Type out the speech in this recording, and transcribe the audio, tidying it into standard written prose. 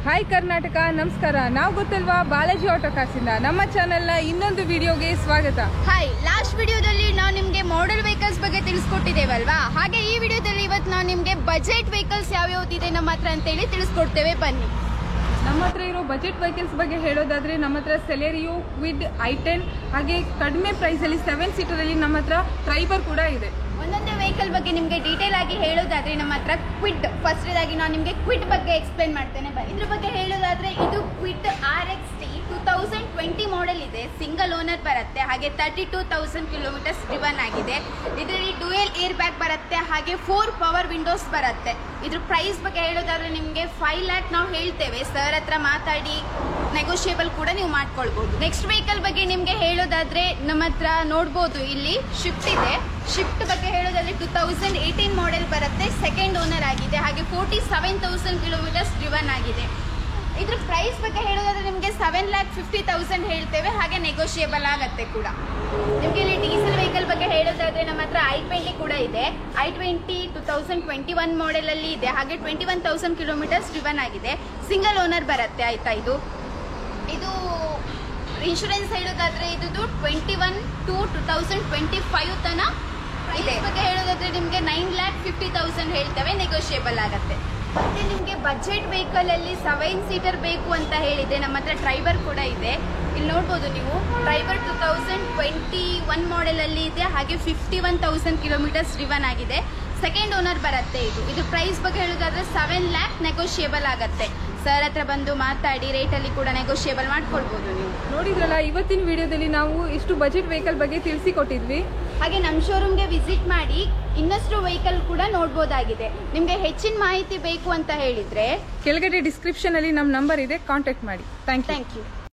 Hi Karnataka, ನಮಸ್ಕಾರ. ನಾವು ಗೊತ್ತಲ್ವಾ ಬಾಲಾಜಿ ಆಟೋ ಕಾರ್ಸಿಂದ. ನಮ್ಮ ಚಾನೆಲ್ನ ಇನ್ನೊಂದು ವಿಡಿಯೋಗೆ ಸ್ವಾಗತ. ಹಾಯ್, ಲಾಸ್ಟ್ ವಿಡಿಯೋದಲ್ಲಿ ನಾವು ನಿಮಗೆ ಮಾಡೆಲ್ ವೆಹಿಕಲ್ಸ್ ಬಗ್ಗೆ ತಿಳಿಸ್ಕೊಟ್ಟಿದ್ದೇವಲ್ವಾ, ಹಾಗೆ ಈ ವಿಡಿಯೋದಲ್ಲಿ ಇವತ್ತು ನಾವು ನಿಮಗೆ ಬಜೆಟ್ ವೆಹಿಕಲ್ಸ್ ಯಾವ್ಯಾವ್ದಿದೆ ನಮ್ಮ ಹತ್ರ ಅಂತೇಳಿ ತಿಳಿಸ್ಕೊಡ್ತೇವೆ. ಬನ್ನಿ. ನಮ್ಮ ಹತ್ರ ಇರೋ ಬಜೆಟ್ ವೆಹಿಕಲ್ಸ್ ಬಗ್ಗೆ ಹೇಳೋದಾದ್ರೆ ನಮ್ಮ ಹತ್ರ ಸೆಲೆರಿಯೋ, ಕ್ವಿಡ್, i10 ಹಾಗೆ ಕಡಿಮೆ ಪ್ರೈಸಲ್ಲಿ 7 ಸೀಟರಲ್ಲಿ ನಮ್ಮ ಹತ್ರ ಟ್ರೈಬರ್ ಕೂಡ ಇದೆ. ಒಂದೊಂದೇ ವೆಹಿಕಲ್ ಬಗ್ಗೆ ನಿಮಗೆ ಡೀಟೇಲ್ ಆಗಿ ಹೇಳೋದಾದ್ರೆ ನಮ್ಮ ಹತ್ರ ಕ್ವಿಡ್, ಫಸ್ಟ್ ಆಗಿ ನಾನು ನಿಮಗೆ ಕ್ವಿಡ್ ಬಗ್ಗೆ ಎಕ್ಸ್ಪ್ಲೇನ್ ಮಾಡ್ತೇನೆ. ಇದ್ರ ಬಗ್ಗೆ ಹೇಳೋದಾದ್ರೆ ಇದು ಕ್ವಿಡ್ RXT 2020 ಮಾಡೆಲ್ ಇದೆ, ಸಿಂಗಲ್ ಓನರ್ ಬರುತ್ತೆ, ಹಾಗೆ 32,000 ಕಿಲೋಮೀಟರ್ಸ್ ಡ್ರಿವನ್ ಆಗಿದೆ. ಇದರಲ್ಲಿ ಡ್ಯೂಯಲ್ ಏರ್ ಬ್ಯಾಗ್ ಬರುತ್ತೆ, ಹಾಗೆ 4 ಪವರ್ ವಿಂಡೋಸ್ ಬರುತ್ತೆ. ಇದ್ರ ಪ್ರೈಸ್ ಬಗ್ಗೆ ಹೇಳೋದಾದ್ರೆ ನಿಮಗೆ 5 ಲ್ಯಾಕ್ ನಾವು ಹೇಳ್ತೇವೆ. ಸರ್ ಹತ್ರ ಮಾತಾಡಿ ನೆಗೋಷಿಯೇಬಲ್ ಕೂಡ ನೀವು ಮಾಡ್ಕೊಳ್ಬಹುದು. ನೆಕ್ಸ್ಟ್ ವೆಹಿಕಲ್ ಬಗ್ಗೆ ನಿಮಗೆ ಹೇಳೋದಾದ್ರೆ ನಮ್ಮ ಹತ್ರ ನೋಡ್ಬೋದು, ಇಲ್ಲಿ ಶಿಫ್ಟ್ ಇದೆ. ಶಿಫ್ಟ್ ಬಗ್ಗೆ ಹೇಳೋದಾದ್ರೆ 2018 ಮಾಡೆಲ್ ಬರುತ್ತೆ, ಸೆಕೆಂಡ್ ಓನರ್ ಆಗಿದೆ, ಹಾಗೆ 47,000 ಕಿಲೋಮೀಟರ್ಸ್ ಡ್ರಿವನ್ ಆಗಿದೆ. ಇದ್ರ ಪ್ರೈಸ್ ಬಗ್ಗೆ ಹೇಳೋದಾದ್ರೆ ನಿಮಗೆ 7,50,000 ಹೇಳ್ತೇವೆ, ಹಾಗೆ ನೆಗೋಷಿಯೇಬಲ್ ಆಗತ್ತೆ ಕೂಡ. ನಿಮಗೆ ಇಲ್ಲಿ ಡೀಸೆಲ್ ವೆಹಿಕಲ್ ಬಗ್ಗೆ ಹೇಳೋದಾದ್ರೆ ನಮ್ಮ ಹತ್ರ i20 ಕೂಡ ಇದೆ. i20 2021 ಮಾಡೆಲ್ ಅಲ್ಲಿ ಇದೆ, ಹಾಗೆ 21,000 ಕಿಲೋಮೀಟರ್ಸ್ ಡ್ರಿವನ್ ಆಗಿದೆ, ಸಿಂಗಲ್ ಓನರ್ ಬರುತ್ತೆ. ಆಯ್ತಾ, ಇದು ಇನ್ಶೂರೆನ್ಸ್ ಹೇಳೋದಾದ್ರೆ ಇದು 21 to 2025 ತನ ಇದೆ. ಬಗ್ಗೆ ಹೇಳೋದಾದ್ರೆ ನಿಮಗೆ 9,50,000 ಹೇಳ್ತೇವೆ, ನೆಗೋಷಿಯೇಬಲ್ ಆಗುತ್ತೆ. ಮತ್ತೆ ನಿಮಗೆ ಬಜೆಟ್ ವೆಹಿಕಲ್ ಅಲ್ಲಿ 7 ಸೀಟರ್ ಬೇಕು ಅಂತ ಹೇಳಿದೆ, ನಮ್ಮ ಹತ್ರ ಟ್ರೈಬರ್ ಕೂಡ ಇದೆ. ಇಲ್ಲಿ ನೋಡ್ಬೋದು ನೀವು, ಟ್ರೈಬರ್ 2021 ಮಾಡೆಲ್ ಅಲ್ಲಿ ಇದೆ, ಹಾಗೆ 51,000 ಕಿಲೋಮೀಟರ್ಸ್ ಡ್ರಿವನ್ ಆಗಿದೆ, ಸೆಕೆಂಡ್ ಓನರ್ ಬರುತ್ತೆ. ಇದು ಪ್ರೈಸ್ ಬಗ್ಗೆ ಹೇಳೋದಾದ್ರೆ 7 ಲ್ಯಾಕ್ ನೆಗೋಷಿಯೇಬಲ್ ಆಗುತ್ತೆ. ಸರ್ ಹತ್ರ ಬಂದು ಮಾತಾಡಿ ರೇಟಲ್ಲಿ ಕೂಡ ನೆಗೋಷಿಯೇಬಲ್ ಮಾಡ್ಕೊಳ್ಬೋದು. ನೀವು ನೋಡಿದ್ರಲ್ಲ, ಇವತ್ತಿನ ವಿಡಿಯೋದಲ್ಲಿ ನಾವು ಇಷ್ಟು ಬಜೆಟ್ ವೆಹಿಕಲ್ ಬಗ್ಗೆ ತಿಳಿಸಿಕೊಟ್ಟಿದ್ವಿ. ಹಾಗೆ ನಮ್ಮ ಶೋರೂಮ್ಗೆ ವಿಸಿಟ್ ಮಾಡಿ ಇನ್ನಷ್ಟು ವೆಹಿಕಲ್ ಕೂಡ ನೋಡ್ಬೋದಾಗಿದೆ. ನಿಮಗೆ ಹೆಚ್ಚಿನ ಮಾಹಿತಿ ಬೇಕು ಅಂತ ಹೇಳಿದ್ರೆ ಕೆಳಗಡೆ ಡಿಸ್ಕ್ರಿಪ್ಷನ್ ಅಲ್ಲಿ ನಮ್ಮ ನಂಬರ್ ಇದೆ, ಕಾಂಟ್ಯಾಕ್ಟ್ ಮಾಡಿ. Thank you.